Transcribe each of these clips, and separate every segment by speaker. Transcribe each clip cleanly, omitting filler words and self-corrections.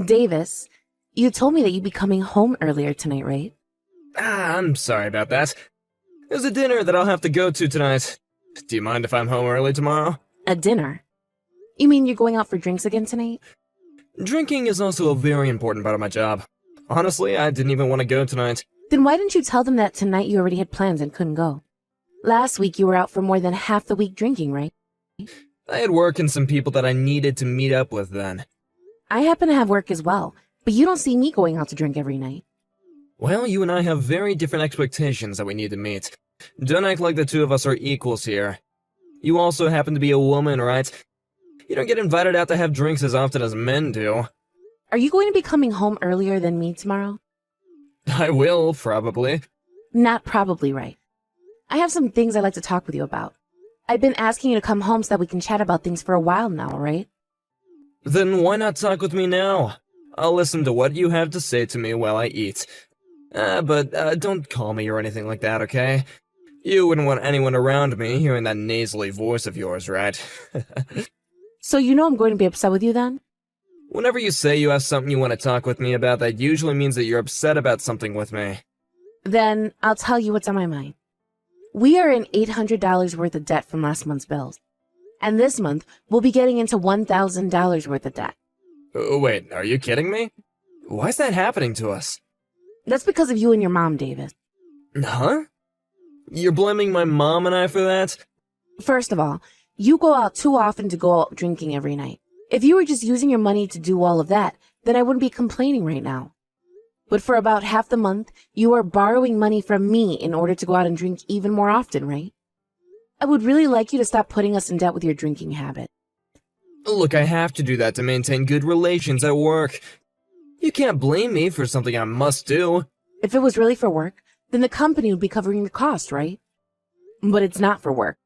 Speaker 1: Davis, you told me that you'd be coming home earlier tonight, right?
Speaker 2: I'm sorry about that. There's a dinner that I'll have to go to tonight. Do you mind if I'm home early tomorrow?
Speaker 1: A dinner? You mean you're going out for drinks again tonight?
Speaker 2: Drinking is also a very important part of my job. Honestly, I didn't even want to go tonight.
Speaker 1: Then why didn't you tell them that tonight you already had plans and couldn't go? Last week you were out for more than half the week drinking, right?
Speaker 2: I had work and some people that I needed to meet up with then.
Speaker 1: I happen to have work as well, but you don't see me going out to drink every night.
Speaker 2: Well, you and I have very different expectations that we need to meet. Don't act like the two of us are equals here. You also happen to be a woman, right? You don't get invited out to have drinks as often as men do.
Speaker 1: Are you going to be coming home earlier than me tomorrow?
Speaker 2: I will, probably.
Speaker 1: Not probably right. I have some things I'd like to talk with you about. I've been asking you to come home so that we can chat about things for a while now, right?
Speaker 2: Then why not talk with me now? I'll listen to what you have to say to me while I eat. But don't call me or anything like that, okay? You wouldn't want anyone around me hearing that nasally voice of yours, right?
Speaker 1: So you know I'm going to be upset with you then?
Speaker 2: Whenever you say you have something you want to talk with me about, that usually means that you're upset about something with me.
Speaker 1: Then I'll tell you what's on my mind. We are in $800 worth of debt from last month's bills. And this month, we'll be getting into $1,000 worth of debt.
Speaker 2: Wait, are you kidding me? Why is that happening to us?
Speaker 1: That's because of you and your mom, Davis.
Speaker 2: Huh? You're blaming my mom and I for that?
Speaker 1: First of all, you go out too often to go out drinking every night. If you were just using your money to do all of that, then I wouldn't be complaining right now. But for about half the month, you are borrowing money from me in order to go out and drink even more often, right? I would really like you to stop putting us in debt with your drinking habit.
Speaker 2: Look, I have to do that to maintain good relations at work. You can't blame me for something I must do.
Speaker 1: If it was really for work, then the company would be covering the cost, right? But it's not for work.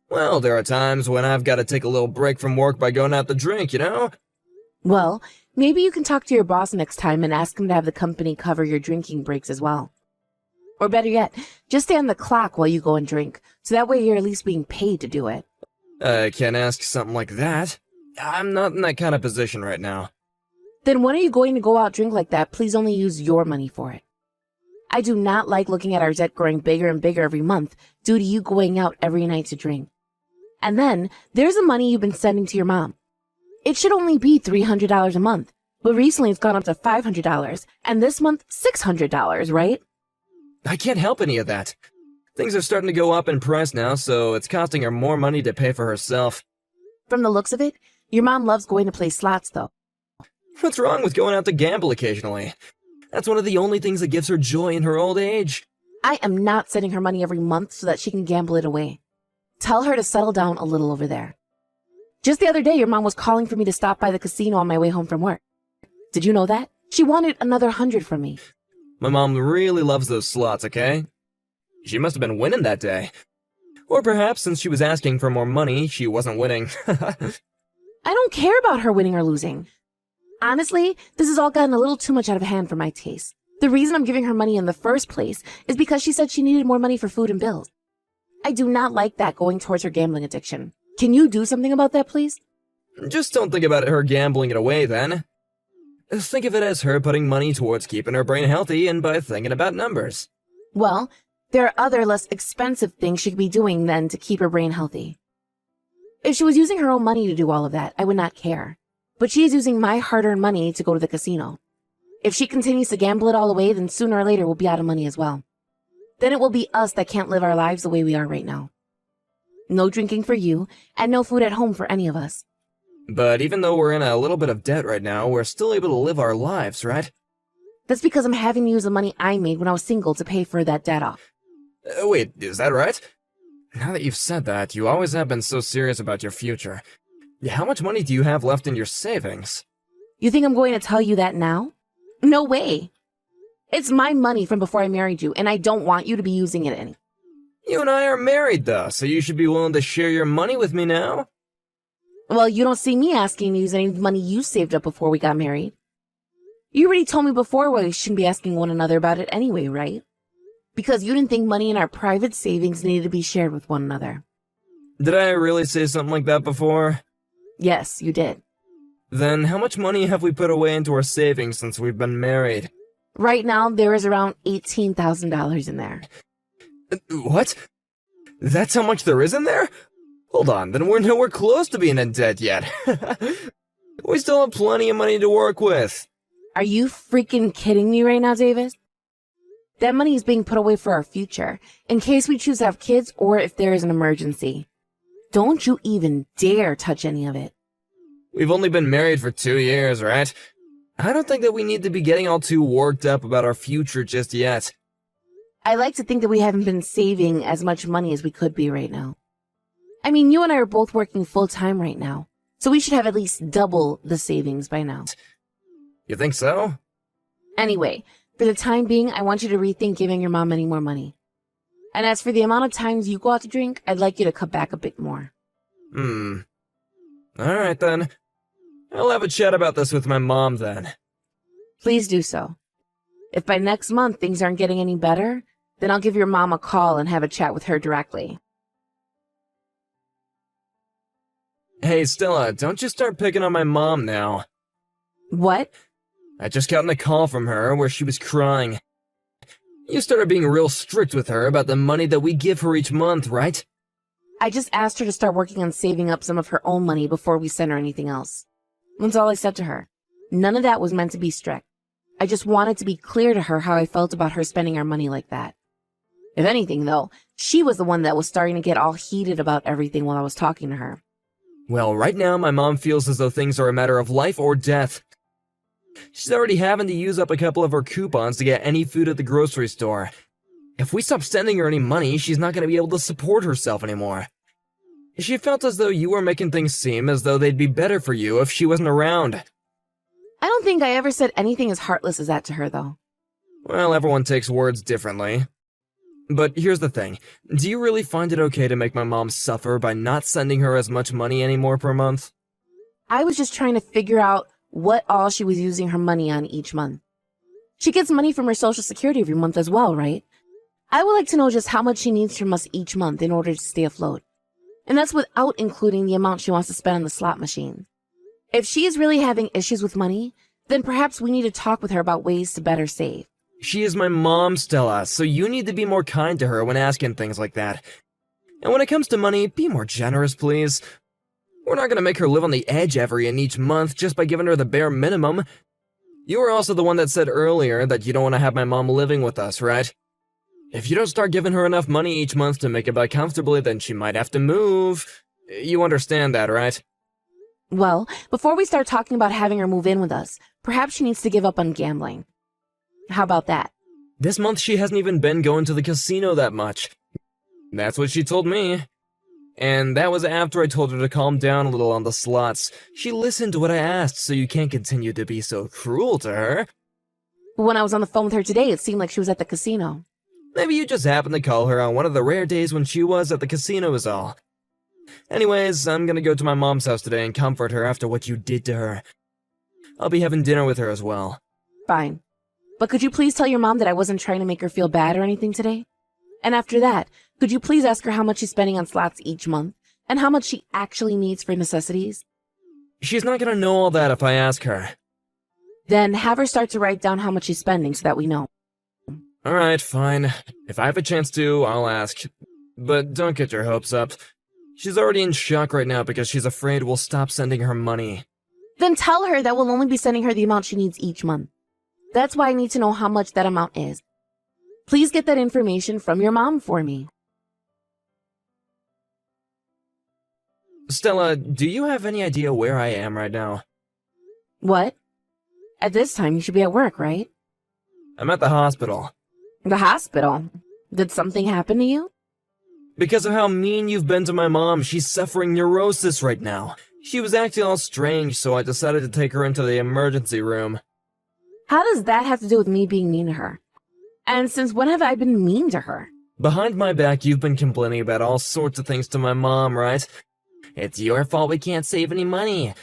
Speaker 2: Well, there are times when I've got to take a little break from work by going out to drink, you know?
Speaker 1: Well, maybe you can talk to your boss next time and ask him to have the company cover your drinking breaks as well. Or better yet, just stay on the clock while you go and drink, so that way you're at least being paid to do it.
Speaker 2: I can't ask something like that. I'm not in that kind of position right now.
Speaker 1: Then when are you going to go out drink like that? Please only use your money for it. I do not like looking at our debt growing bigger and bigger every month due to you going out every night to drink. And then there's the money you've been sending to your mom. It should only be $300 a month, but recently it's gone up to $500, and this month $600, right?
Speaker 2: I can't help any of that. Things are starting to go up in price now, so it's costing her more money to pay for herself.
Speaker 1: From the looks of it, your mom loves going to play slots, though.
Speaker 2: What's wrong with going out to gamble occasionally? That's one of the only things that gives her joy in her old age.
Speaker 1: I am not sending her money every month so that she can gamble it away. Tell her to settle down a little over there. Just the other day, your mom was calling for me to stop by the casino on my way home from work. Did you know that? She wanted another 100 from me.
Speaker 2: My mom really loves those slots, okay? She must have been winning that day. Or perhaps since she was asking for more money, she wasn't winning.
Speaker 1: I don't care about her winning or losing. Honestly, this has all gotten a little too much out of hand for my taste. The reason I'm giving her money in the first place is because she said she needed more money for food and bills. I do not like that going towards her gambling addiction. Can you do something about that, please?
Speaker 2: Just don't think about her gambling it away, then. Think of it as her putting money towards keeping her brain healthy and by thinking about numbers.
Speaker 1: Well, there are other less expensive things she could be doing then to keep her brain healthy. If she was using her own money to do all of that, I would not care. But she is using my hard-earned money to go to the casino. If she continues to gamble it all away, then sooner or later we'll be out of money as well. Then it will be us that can't live our lives the way we are right now. No drinking for you, and no food at home for any of us.
Speaker 2: But even though we're in a little bit of debt right now, we're still able to live our lives, right?
Speaker 1: That's because I'm having to use the money I made when I was single to pay for that debt off.
Speaker 2: Wait, is that right? Now that you've said that, you always have been so serious about your future. How much money do you have left in your savings?
Speaker 1: You think I'm going to tell you that now? No way. It's my money from before I married you, and I don't want you to be using it any.
Speaker 2: You and I are married, though, so you should be willing to share your money with me now.
Speaker 1: Well, you don't see me asking to use any money you saved up before we got married. You already told me before why we shouldn't be asking one another about it anyway, right? Because you didn't think money in our private savings needed to be shared with one another.
Speaker 2: Did I really say something like that before?
Speaker 1: Yes, you did.
Speaker 2: Then how much money have we put away into our savings since we've been married?
Speaker 1: Right now, there is around $18,000 in there.
Speaker 2: What? That's how much there is in there? Hold on, then we're nowhere close to being in debt yet. We still have plenty of money to work with.
Speaker 1: Are you freaking kidding me right now, Davis? That money is being put away for our future, in case we choose to have kids or if there is an emergency. Don't you even dare touch any of it.
Speaker 2: We've only been married for 2 years, right? I don't think that we need to be getting all too worked up about our future just yet.
Speaker 1: I like to think that we haven't been saving as much money as we could be right now. I mean, you and I are both working full-time right now, so we should have at least double the savings by now.
Speaker 2: You think so?
Speaker 1: Anyway, for the time being, I want you to rethink giving your mom any more money. And as for the amount of times you go out to drink, I'd like you to cut back a bit more.
Speaker 2: Alright then. I'll have a chat about this with my mom then.
Speaker 1: Please do so. If by next month things aren't getting any better, then I'll give your mom a call and have a chat with her directly.
Speaker 2: Hey Stella, don't you start picking on my mom now.
Speaker 1: What?
Speaker 2: I just gotten a call from her where she was crying. You started being real strict with her about the money that we give her each month, right?
Speaker 1: I just asked her to start working on saving up some of her own money before we sent her anything else. That's all I said to her. None of that was meant to be strict. I just wanted to be clear to her how I felt about her spending our money like that. If anything, though, she was the one that was starting to get all heated about everything while I was talking to her.
Speaker 2: Well, right now my mom feels as though things are a matter of life or death. She's already having to use up a couple of her coupons to get any food at the grocery store. If we stop sending her any money, she's not going to be able to support herself anymore. She felt as though you were making things seem as though they'd be better for you if she wasn't around.
Speaker 1: I don't think I ever said anything as heartless as that to her, though.
Speaker 2: Well, everyone takes words differently. But here's the thing. Do you really find it okay to make my mom suffer by not sending her as much money anymore per month?
Speaker 1: I was just trying to figure out what all she was using her money on each month. She gets money from her Social Security every month as well, right? I would like to know just how much she needs from us each month in order to stay afloat. And that's without including the amount she wants to spend on the slot machine. If she is really having issues with money, then perhaps we need to talk with her about ways to better save.
Speaker 2: She is my mom, Stella, so you need to be more kind to her when asking things like that. And when it comes to money, be more generous, please. We're not gonna make her live on the edge every and each month just by giving her the bare minimum. You were also the one that said earlier that you don't want to have my mom living with us, right? If you don't start giving her enough money each month to make it back comfortably, then she might have to move. You understand that, right?
Speaker 1: Well, before we start talking about having her move in with us, perhaps she needs to give up on gambling. How about that?
Speaker 2: This month she hasn't even been going to the casino that much. That's what she told me. And that was after I told her to calm down a little on the slots. She listened to what I asked, so you can't continue to be so cruel to her.
Speaker 1: When I was on the phone with her today, it seemed like she was at the casino.
Speaker 2: Maybe you just happened to call her on one of the rare days when she was at the casino is all. Anyways, I'm gonna go to my mom's house today and comfort her after what you did to her. I'll be having dinner with her as well.
Speaker 1: Fine. But could you please tell your mom that I wasn't trying to make her feel bad or anything today? And after that, could you please ask her how much she's spending on slots each month, and how much she actually needs for necessities?
Speaker 2: She's not gonna know all that if I ask her.
Speaker 1: Then have her start to write down how much she's spending so that we know.
Speaker 2: Alright, fine. If I have a chance to, I'll ask. But don't get your hopes up. She's already in shock right now because she's afraid we'll stop sending her money.
Speaker 1: Then tell her that we'll only be sending her the amount she needs each month. That's why I need to know how much that amount is. Please get that information from your mom for me.
Speaker 2: Stella, do you have any idea where I am right now?
Speaker 1: What? At this time, you should be at work, right?
Speaker 2: I'm at the hospital.
Speaker 1: The hospital? Did something happen to you?
Speaker 2: Because of how mean you've been to my mom, she's suffering neurosis right now. She was acting all strange, so I decided to take her into the emergency room.
Speaker 1: How does that have to do with me being mean to her? And since when have I been mean to her?
Speaker 2: Behind my back, you've been complaining about all sorts of things to my mom, right? It's your fault we can't save any money.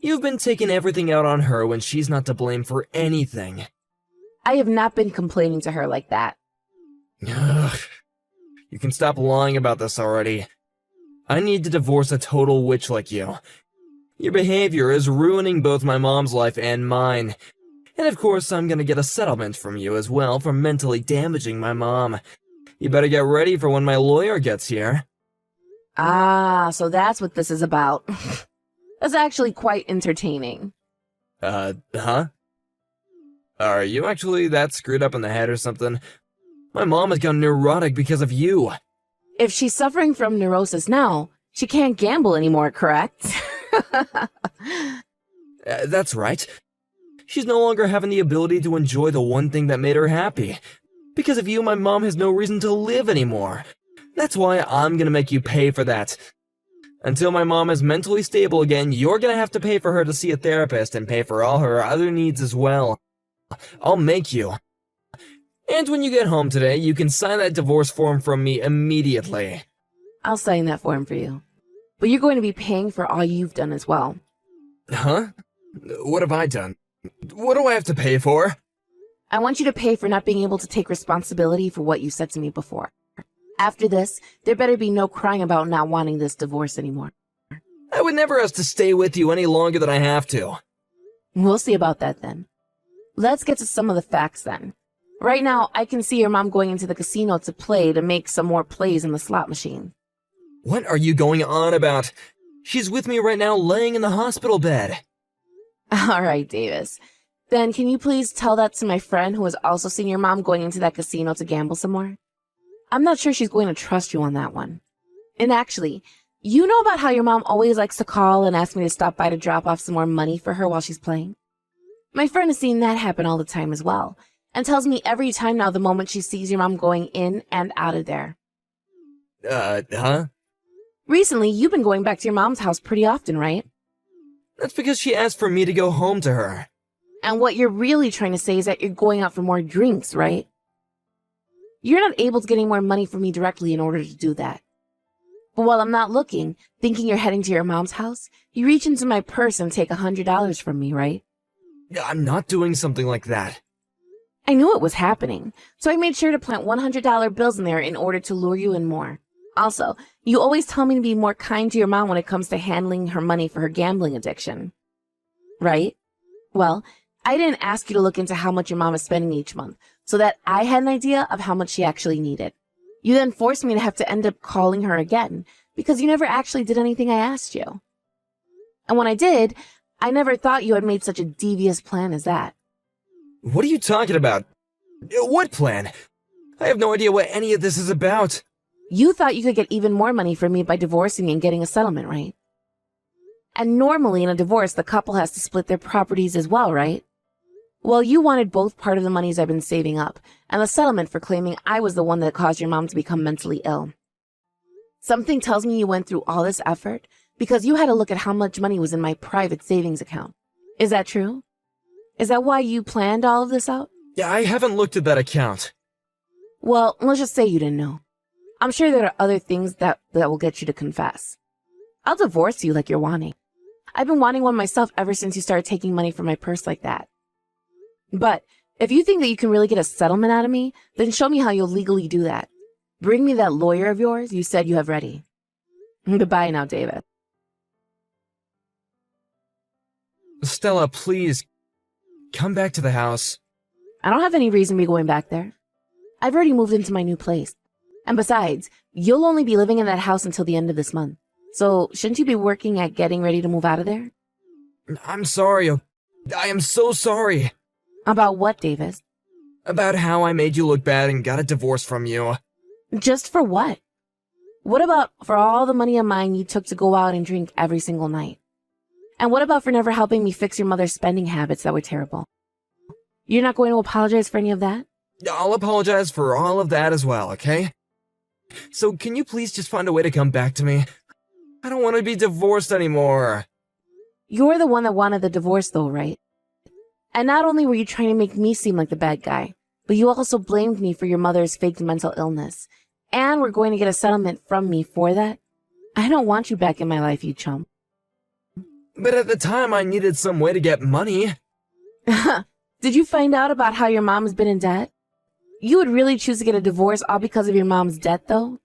Speaker 2: You've been taking everything out on her when she's not to blame for anything.
Speaker 1: I have not been complaining to her like that.
Speaker 2: Ugh. You can stop lying about this already. I need to divorce a total witch like you. Your behavior is ruining both my mom's life and mine. And of course, I'm gonna get a settlement from you as well for mentally damaging my mom. You better get ready for when my lawyer gets here.
Speaker 1: Ah, so that's what this is about. That's actually quite entertaining.
Speaker 2: Huh? Are you actually that screwed up in the head or something? My mom has gone neurotic because of you.
Speaker 1: If she's suffering from neurosis now, she can't gamble anymore, correct?
Speaker 2: That's right. She's no longer having the ability to enjoy the one thing that made her happy. Because of you, my mom has no reason to live anymore. That's why I'm gonna make you pay for that. Until my mom is mentally stable again, you're gonna have to pay for her to see a therapist and pay for all her other needs as well. I'll make you. And when you get home today, you can sign that divorce form from me immediately.
Speaker 1: I'll sign that form for you. But you're going to be paying for all you've done as well.
Speaker 2: Huh? What have I done? What do I have to pay for?
Speaker 1: I want you to pay for not being able to take responsibility for what you said to me before. After this, there better be no crying about not wanting this divorce anymore.
Speaker 2: I would never ask to stay with you any longer than I have to.
Speaker 1: We'll see about that then. Let's get to some of the facts then. Right now, I can see your mom going into the casino to play to make some more plays in the slot machine.
Speaker 2: What are you going on about? She's with me right now laying in the hospital bed.
Speaker 1: All right, Davis. Then can you please tell that to my friend who has also seen your mom going into that casino to gamble some more? I'm not sure she's going to trust you on that one. And actually, you know about how your mom always likes to call and ask me to stop by to drop off some more money for her while she's playing? My friend has seen that happen all the time as well, and tells me every time now the moment she sees your mom going in and out of there.
Speaker 2: Huh?
Speaker 1: Recently, you've been going back to your mom's house pretty often, right?
Speaker 2: That's because she asked for me to go home to her.
Speaker 1: And what you're really trying to say is that you're going out for more drinks, right? You're not able to get any more money from me directly in order to do that. But while I'm not looking, thinking you're heading to your mom's house, you reach into my purse and take $100 from me, right?
Speaker 2: I'm not doing something like that.
Speaker 1: I knew it was happening, so I made sure to plant $100 bills in there in order to lure you in more. Also, you always tell me to be more kind to your mom when it comes to handling her money for her gambling addiction. Right? Well, I didn't ask you to look into how much your mom is spending each month, so that I had an idea of how much she actually needed. You then forced me to have to end up calling her again, because you never actually did anything I asked you. And when I did, I never thought you had made such a devious plan as that.
Speaker 2: What are you talking about? What plan? I have no idea what any of this is about.
Speaker 1: You thought you could get even more money from me by divorcing me and getting a settlement, right? And normally in a divorce, the couple has to split their properties as well, right? Well, you wanted both part of the monies I've been saving up, and the settlement for claiming I was the one that caused your mom to become mentally ill. Something tells me you went through all this effort because you had to look at how much money was in my private savings account. Is that true? Is that why you planned all of this out?
Speaker 2: Yeah, I haven't looked at that account.
Speaker 1: Well, let's just say you didn't know. I'm sure there are other things that will get you to confess. I'll divorce you like you're wanting. I've been wanting one myself ever since you started taking money from my purse like that. But if you think that you can really get a settlement out of me, then show me how you'll legally do that. Bring me that lawyer of yours you said you have ready. Goodbye now, David.
Speaker 2: Stella, please, come back to the house.
Speaker 1: I don't have any reason to be going back there. I've already moved into my new place. And besides, you'll only be living in that house until the end of this month. So shouldn't you be working at getting ready to move out of there?
Speaker 2: I'm sorry. I am so sorry.
Speaker 1: About what, Davis?
Speaker 2: About how I made you look bad and got a divorce from you.
Speaker 1: Just for what? What about for all the money of mine you took to go out and drink every single night? And what about for never helping me fix your mother's spending habits that were terrible? You're not going to apologize for any of that?
Speaker 2: I'll apologize for all of that as well, okay? So can you please just find a way to come back to me? I don't want to be divorced anymore.
Speaker 1: You're the one that wanted the divorce though, right? And not only were you trying to make me seem like the bad guy, but you also blamed me for your mother's faked mental illness. And we're going to get a settlement from me for that? I don't want you back in my life, you chump.
Speaker 2: But at the time, I needed some way to get money.
Speaker 1: Did you find out about how your mom's been in debt? You would really choose to get a divorce all because of your mom's debt, though?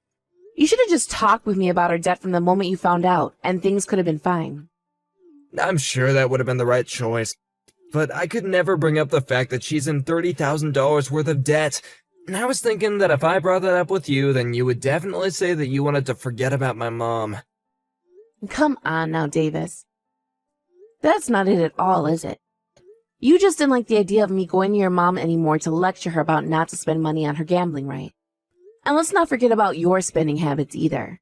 Speaker 1: You should have just talked with me about her debt from the moment you found out, and things could have been fine.
Speaker 2: I'm sure that would have been the right choice, but I could never bring up the fact that she's in $30,000 worth of debt. And I was thinking that if I brought that up with you, then you would definitely say that you wanted to forget about my mom.
Speaker 1: Come on now, Davis. That's not it at all, is it? You just didn't like the idea of me going to your mom anymore to lecture her about not to spend money on her gambling, right? And let's not forget about your spending habits either.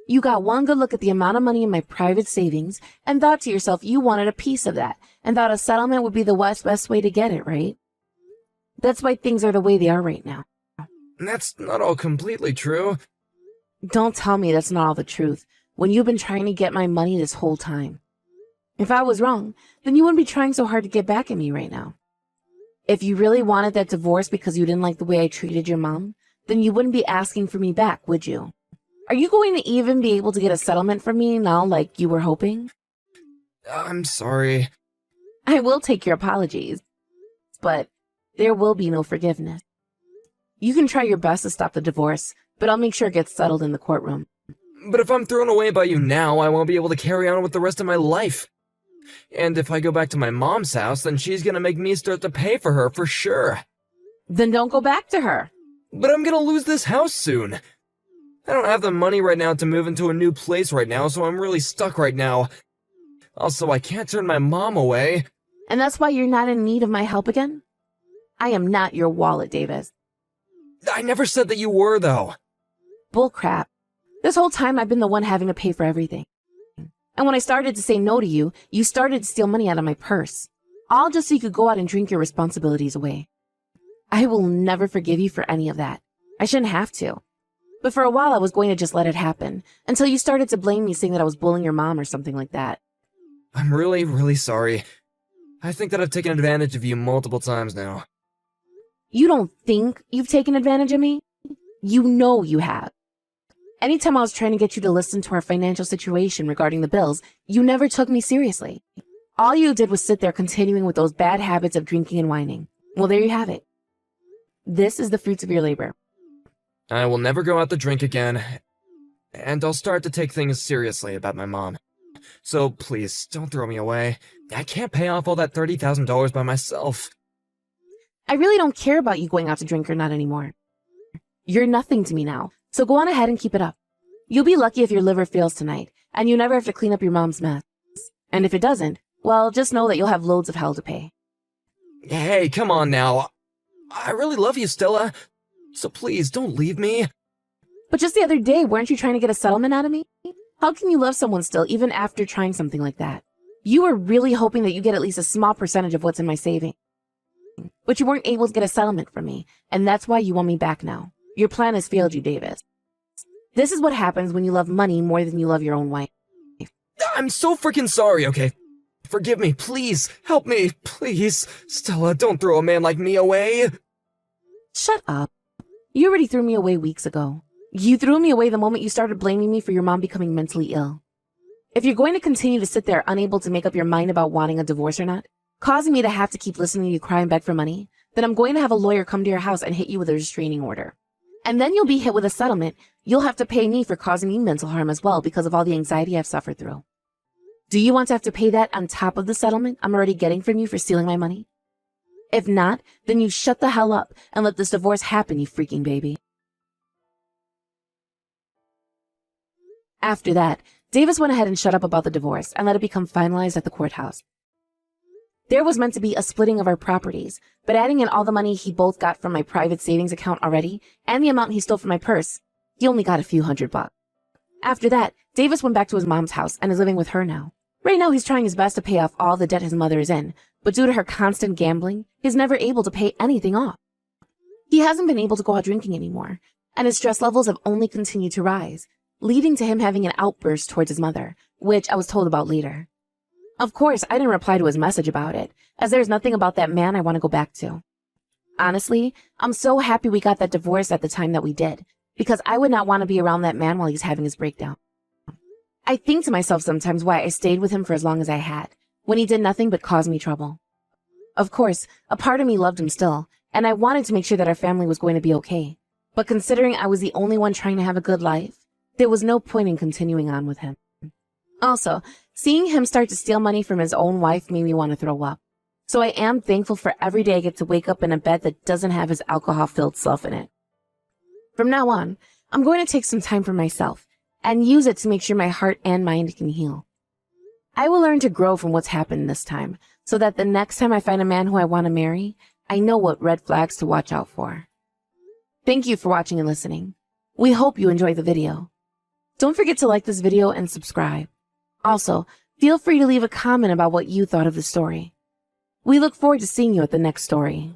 Speaker 1: You got one good look at the amount of money in my private savings and thought to yourself you wanted a piece of that and thought a settlement would be the best way to get it, right? That's why things are the way they are right now.
Speaker 2: That's not all completely true.
Speaker 1: Don't tell me that's not all the truth when you've been trying to get my money this whole time. If I was wrong, then you wouldn't be trying so hard to get back at me right now. If you really wanted that divorce because you didn't like the way I treated your mom, then you wouldn't be asking for me back, would you? Are you going to even be able to get a settlement from me now like you were hoping?
Speaker 2: I'm sorry.
Speaker 1: I will take your apologies, but there will be no forgiveness. You can try your best to stop the divorce, but I'll make sure it gets settled in the courtroom.
Speaker 2: But if I'm thrown away by you now, I won't be able to carry on with the rest of my life. And if I go back to my mom's house, then she's gonna make me start to pay for her for sure.
Speaker 1: Then don't go back to her.
Speaker 2: But I'm gonna lose this house soon. I don't have the money right now to move into a new place right now, so I'm really stuck right now. Also, I can't turn my mom away.
Speaker 1: And that's why you're not in need of my help again? I am not your wallet, Davis.
Speaker 2: I never said that you were, though.
Speaker 1: Bullcrap. This whole time I've been the one having to pay for everything. And when I started to say no to you, you started to steal money out of my purse. All just so you could go out and drink your responsibilities away. I will never forgive you for any of that. I shouldn't have to. But for a while I was going to just let it happen, until you started to blame me saying that I was bullying your mom or something like that.
Speaker 2: I'm really, really sorry. I think that I've taken advantage of you multiple times now.
Speaker 1: You don't think you've taken advantage of me? You know you have. Anytime I was trying to get you to listen to our financial situation regarding the bills, you never took me seriously. All you did was sit there continuing with those bad habits of drinking and whining. Well, there you have it. This is the fruits of your labor.
Speaker 2: I will never go out to drink again, and I'll start to take things seriously about my mom. So please, don't throw me away. I can't pay off all that $30,000 by myself.
Speaker 1: I really don't care about you going out to drink or not anymore. You're nothing to me now, so go on ahead and keep it up. You'll be lucky if your liver fails tonight, and you never have to clean up your mom's mess. And if it doesn't, well, just know that you'll have loads of hell to pay.
Speaker 2: Hey, come on now. I really love you, Stella. So please, don't leave me.
Speaker 1: But just the other day, weren't you trying to get a settlement out of me? How can you love someone still, even after trying something like that? You were really hoping that you get at least a small percentage of what's in my savings. But you weren't able to get a settlement from me, and that's why you want me back now. Your plan has failed you, Davis. This is what happens when you love money more than you love your own wife.
Speaker 2: I'm so freaking sorry, okay? Forgive me, please. Help me, please. Stella, don't throw a man like me away.
Speaker 1: Shut up. You already threw me away weeks ago. You threw me away the moment you started blaming me for your mom becoming mentally ill. If you're going to continue to sit there unable to make up your mind about wanting a divorce or not, causing me to have to keep listening to you cry and beg for money, then I'm going to have a lawyer come to your house and hit you with a restraining order. And then you'll be hit with a settlement. You'll have to pay me for causing me mental harm as well because of all the anxiety I've suffered through. Do you want to have to pay that on top of the settlement I'm already getting from you for stealing my money? If not, then you shut the hell up and let this divorce happen, you freaking baby. After that, Davis went ahead and shut up about the divorce and let it become finalized at the courthouse. There was meant to be a splitting of our properties, but adding in all the money he both got from my private savings account already and the amount he stole from my purse, he only got a few $100. After that, Davis went back to his mom's house and is living with her now. Right now, he's trying his best to pay off all the debt his mother is in, but due to her constant gambling, he's never able to pay anything off. He hasn't been able to go out drinking anymore, and his stress levels have only continued to rise, leading to him having an outburst towards his mother, which I was told about later. Of course, I didn't reply to his message about it, as there's nothing about that man I want to go back to. Honestly, I'm so happy we got that divorce at the time that we did, because I would not want to be around that man while he's having his breakdown. I think to myself sometimes why I stayed with him for as long as I had, when he did nothing but cause me trouble. Of course, a part of me loved him still, and I wanted to make sure that our family was going to be okay. But considering I was the only one trying to have a good life, there was no point in continuing on with him. Also, Seeing him start to steal money from his own wife made me want to throw up. So I am thankful for every day I get to wake up in a bed that doesn't have his alcohol-filled self in it. From now on, I'm going to take some time for myself and use it to make sure my heart and mind can heal. I will learn to grow from what's happened this time so that the next time I find a man who I want to marry, I know what red flags to watch out for. Thank you for watching and listening. We hope you enjoyed the video. Don't forget to like this video and subscribe. Also, feel free to leave a comment about what you thought of the story. We look forward to seeing you at the next story.